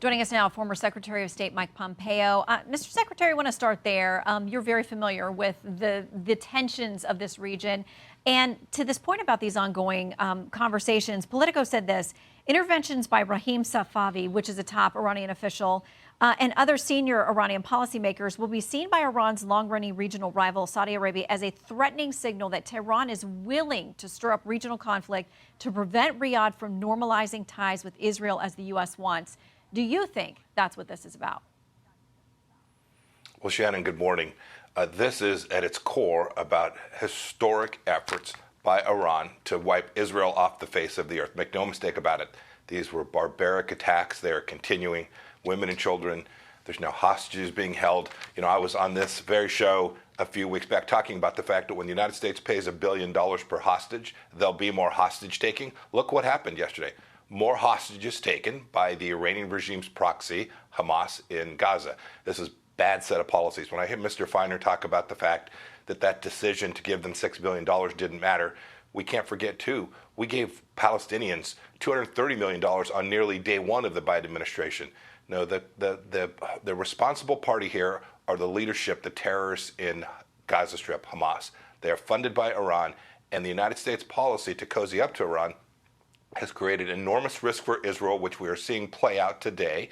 Joining us now, former Secretary of State Mike Pompeo. Mr. Secretary, I want to start there. You're very familiar with the tensions of this region. And to this point about these ongoing conversations, Politico said this: interventions by Rahim Safavi, which is a top Iranian official, and other senior Iranian policymakers will be seen by Iran's long-running regional rival, Saudi Arabia, as a threatening signal that Tehran is willing to stir up regional conflict to prevent Riyadh from normalizing ties with Israel as the U.S. wants. Do you think that's what this is about? Well, Shannon, good morning. This is at its core about historic efforts by Iran to wipe Israel off the face of the earth. Make no mistake about it. These were barbaric attacks. They are continuing. Women and children. There's now hostages being held. You know, I was on this very show a few weeks back talking about the fact that when the United States pays $1 billion per hostage, there'll be more hostage taking. Look what happened yesterday. More hostages taken by the Iranian regime's proxy, Hamas, in Gaza. This is a bad set of policies. When I hear Mr. Feiner talk about the fact that that decision to give them $6 billion didn't matter, we can't forget, too, we gave Palestinians $230 million on nearly day one of the Biden administration. No, the responsible party here are the leadership, the terrorists in Gaza Strip, Hamas. They are funded by Iran, and the United States policy to cozy up to Iran has created enormous risk for Israel, which we are seeing play out today.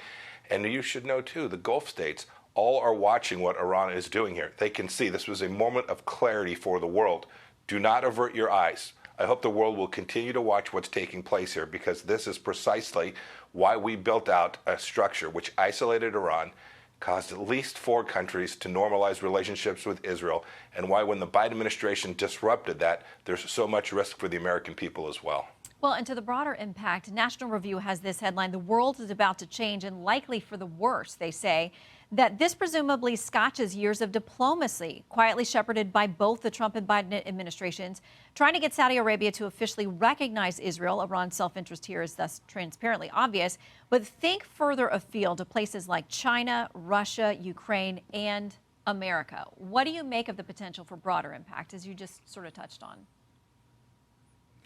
And you should know, too, the Gulf states all are watching what Iran is doing here. They can see this was a moment of clarity for the world. Do not avert your eyes. I hope the world will continue to watch what's taking place here, because this is precisely why we built out a structure which isolated Iran, caused at least 4 countries to normalize relationships with Israel, and why when the Biden administration disrupted that, there's so much risk for the American people as well. Well, and to the broader impact, National Review has this headline: the world is about to change, and likely for the worse, they say. That this presumably scotches years of diplomacy, quietly shepherded by both the Trump and Biden administrations, trying to get Saudi Arabia to officially recognize Israel. Iran's self-interest here is thus transparently obvious. But think further afield to places like China, Russia, Ukraine, and America. What do you make of the potential for broader impact, as you just sort of touched on?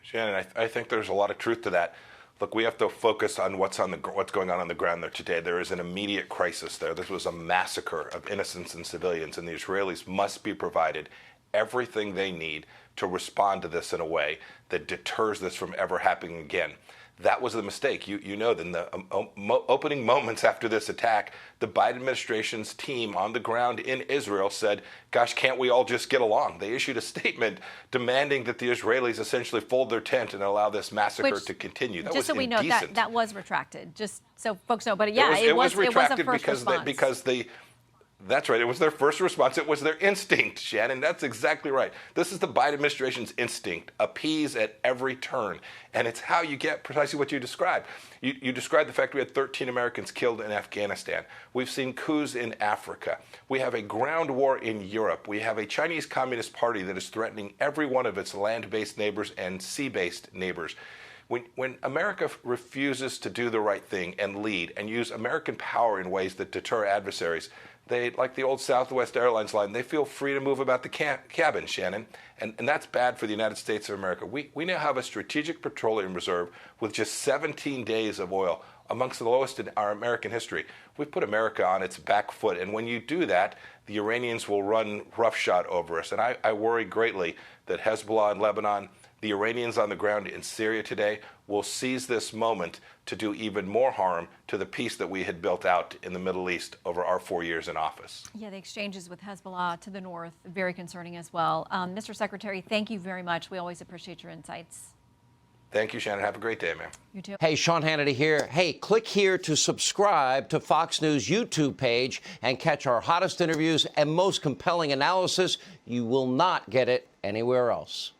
Shannon, I think there's a lot of truth to that. Look, we have to focus on what's going on the ground there today. There is an immediate crisis there. This was a massacre of innocents and civilians, and the Israelis must be provided everything they need to respond to this in a way that deters this from ever happening again. That was the mistake. You know, in the opening moments after this attack, the Biden administration's team on the ground in Israel said, gosh, can't we all just get along? They issued a statement demanding that the Israelis essentially fold their tent and allow this massacre to continue. That just was so we indecent. know, that was retracted, just so folks know. But yeah, it was retracted a first response. That's right. It was their first response. It was their instinct, Shannon. That's exactly right. This is the Biden administration's instinct: appease at every turn. And it's how you get precisely what you described. You described the fact we had 13 Americans killed in Afghanistan. We've seen coups in Africa. We have a ground war in Europe. We have a Chinese Communist Party that is threatening every one of its land-based neighbors and sea-based neighbors. When America refuses to do the right thing and lead and use American power in ways that deter adversaries, they, like the old Southwest Airlines line, they feel free to move about the cabin, Shannon. And that's bad for the United States of America. We now have a strategic petroleum reserve with just 17 days of oil, amongst the lowest in our American history. We've put America on its back foot. And when you do that, the Iranians will run roughshod over us. And I worry greatly that Hezbollah in Lebanon, the Iranians on the ground in Syria today, will seize this moment to do even more harm to the peace that we had built out in the Middle East over our 4 years in office. Yeah, the exchanges with Hezbollah to the north, very concerning as well. Mr. Secretary, thank you very much. We always appreciate your insights. Thank you, Shannon. Have a great day, man. You too. Hey, Sean Hannity here. Hey, click here to subscribe to Fox News YouTube page and catch our hottest interviews and most compelling analysis. You will not get it anywhere else.